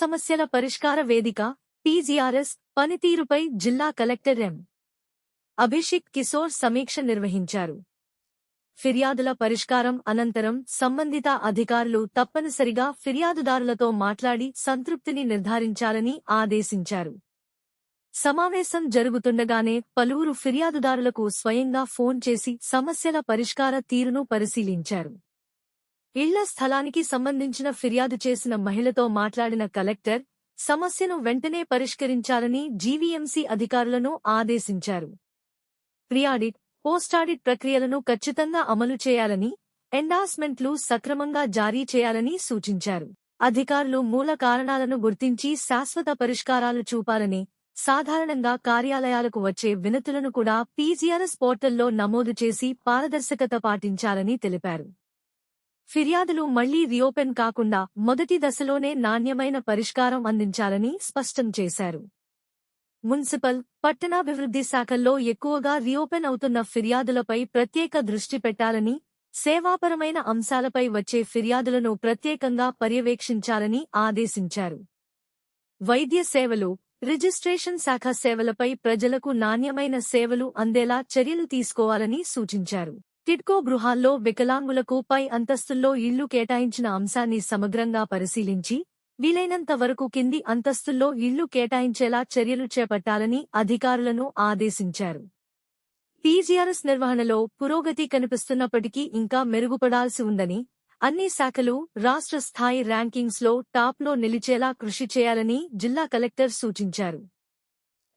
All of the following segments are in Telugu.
సమస్యల పరిష్కార వేదిక టీజీఆర్ఎస్ పనితీరుపై జిల్లా కలెక్టర్ ఎం. అభిషేక్ కిశోర్ సమీక్ష నిర్వహించారు. ఫిర్యాదుల పరిష్కారం అనంతరం సంబంధిత అధికారులు తప్పనిసరిగా ఫిర్యాదుదారులతో మాట్లాడి సంతృప్తిని నిర్ధారించాలని ఆదేశించారు. సమావేశం జరుగుతుండగానే పలువురు ఫిర్యాదుదారులకు స్వయంగా ఫోన్ చేసి సమస్యల పరిష్కార తీరును పరిశీలించారు. ఇళ్ల స్థలానికి సంబంధించిన ఫిర్యాదు చేసిన మహిళతో మాట్లాడిన కలెక్టర్ సమస్యను వెంటనే పరిష్కరించాలని జీవీఎంసీ అధికారులను ఆదేశించారు. ప్రియాడిట్, పోస్టాడిట్ ప్రక్రియలను ఖచ్చితంగా అమలు చేయాలని, ఎండార్స్మెంట్లు సక్రమంగా జారీ చేయాలని సూచించారు. అధికారులు మూల కారణాలను గుర్తించి శాశ్వత పరిష్కారాలు చూపాలని, సాధారణంగా కార్యాలయాలకు వచ్చే వినతులను కూడా టీజీఆర్ఎస్ పోర్టల్లో నమోదు చేసి పారదర్శకత పాటించాలని తెలిపారు. ఫిర్యాదులు మళ్లీ రీఓపెన్ కాకుండా మొదటి దశలోనే నాణ్యమైన పరిష్కారం అందించాలని స్పష్టం చేశారు. మున్సిపల్, పట్టణాభివృద్ధి శాఖల్లో ఎక్కువగా రీఓపెన్ అవుతున్న ఫిర్యాదులపై ప్రత్యేక దృష్టి పెట్టాలని, సేవాపరమైన అంశాలపై వచ్చే ఫిర్యాదులను ప్రత్యేకంగా పర్యవేక్షించాలని ఆదేశించారు. వైద్య సేవలు, రిజిస్ట్రేషన్ శాఖ సేవలపై ప్రజలకు నాణ్యమైన సేవలు అందేలా చర్యలు తీసుకోవాలని సూచించారు. టిడ్కో గృహాల్లో వికలాంగులకు పై అంతస్తుల్లో ఇళ్లు కేటాయించిన అంశాన్ని సమగ్రంగా పరిశీలించి, వీలైనంత వరకు కింది అంతస్తుల్లో ఇళ్లు కేటాయించేలా చర్యలు చేపట్టాలని అధికారులను ఆదేశించారు. టీజీఆర్ఎస్ నిర్వహణలో పురోగతి కనిపిస్తున్నప్పటికీ ఇంకా మెరుగుపడాల్సి ఉందని, అన్ని శాఖలు రాష్ట్ర స్థాయి ర్యాంకింగ్స్లో టాప్లో నిలిచేలా కృషి చేయాలని జిల్లా కలెక్టర్ సూచించారు.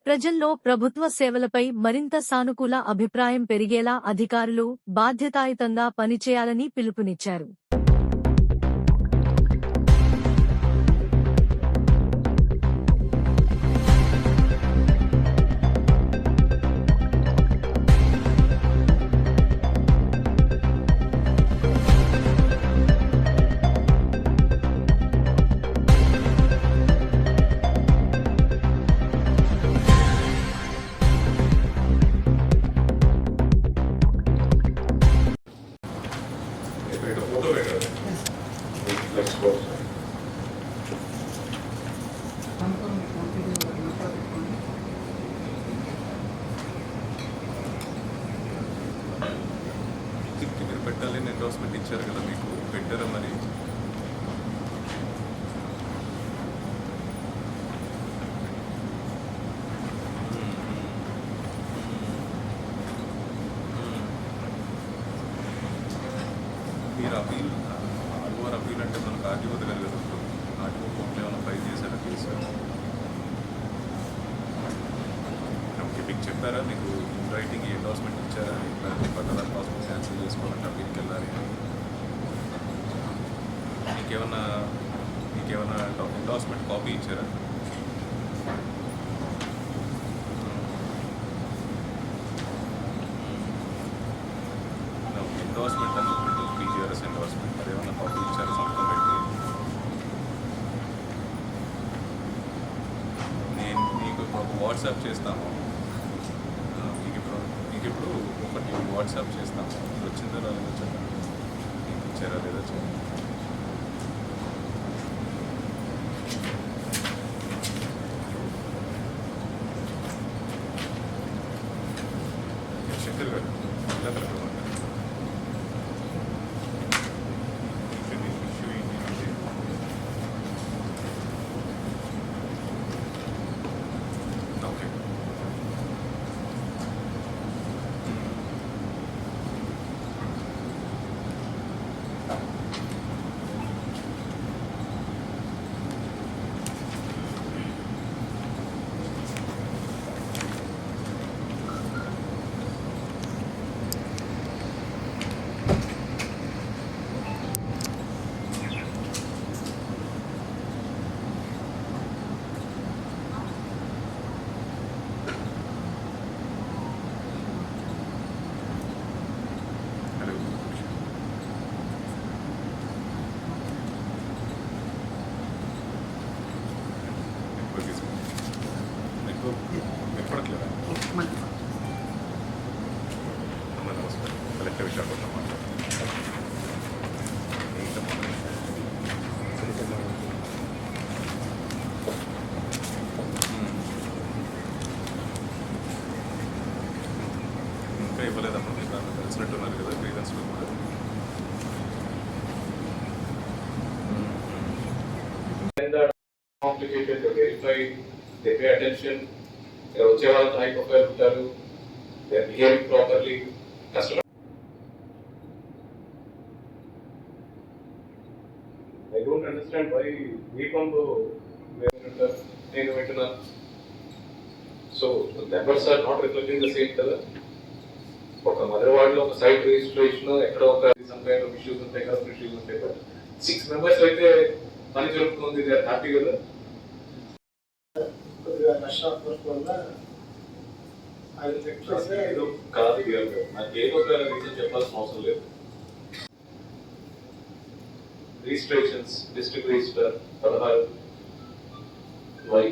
ప్రజల్లో ప్రభుత్వ సేవలపై మరింత సానుకూల అభిప్రాయం పెరిగేలా అధికారులు బాధ్యతాయుతంగా పనిచేయాలని పిలుపునిచ్చారు. మీరు పెట్టాలని ఎండోర్స్మెంట్ ఇచ్చారు కదా, మీకు పెట్టారా మరి? మీరు అపీల్ ఆర్ఓఆర్ అపీల్ అంటే మనకు ఆర్టీఓ దగ్గర కదా, ఆర్టీఓ కోర్టులో ఏమైనా ఫైల్ చేశారా కేసు? మీకు చెప్పారా, మీకు ఇన్ రైటింగ్ ఎండోర్స్మెంట్ ఇచ్చారా? ఇట్లాంటి పట్టణ పాస్పోర్ట్ క్యాన్సిల్ చేసుకోవాలంటే అప్పీల్కి వెళ్ళాలి. మీకేమన్నా ఎండోర్స్మెంట్ కాపీ ఇచ్చారా? ఎండోర్స్మెంట్ అని టీజీఆర్ఎస్ ఎండోర్స్మెంట్ మరి ఏమన్నా కాపీ ఇచ్చారా సంతకం పెట్టి? నేను మీకు ఒక వాట్సాప్ చేస్తాను, ఇప్పుడు ఒకటి వాట్సాప్ చేస్తాము. మీరు వచ్చిందో రాలేదో చెప్పండి, మీకు ఇచ్చారా లేదా చెప్పండి. శంకర్ గారు ఇష్యూ ఏంటి? ఓకే, ఎప్పట్లేదా? నమస్కారం, కలెక్టర్ విశాఖపట్నం మాట్లాడుతున్నాను. ఇంకా ఇవ్వలేదమ్మా, మీకు దాన్ని తెలిసినట్టున్నారు కదా గ్రీవెన్స్లో కూడా. Complicated, they verify, they pay attention, వచ్చే వాళ్ళతో హై ప్రొఫైల్ ఉంటారు, they are behaving properly. Customer I don't understand why దీపంలో నేను వింటున్నాను. So numbers are not reflecting the same కదా. ఒక మదర్వాడలో ఒక సైట్ రిజిస్ట్రేషన్ ఎక్కడో ఒక సమ్ కైండ్ ఆఫ్ ఇష్యూస్ ఉంటాయి, కరెక్ట్ ఇష్యూస్ ఉంటాయి. బట్ 6 members అయితే పని జరుగుతుంది, దే ఆర్ హ్యాపీ కదా. ఏదో కాదు, నాకు ఏదో ఒక రీజన్ చెప్పాల్సిన అవసరం లేదు. Registrations district register 16 why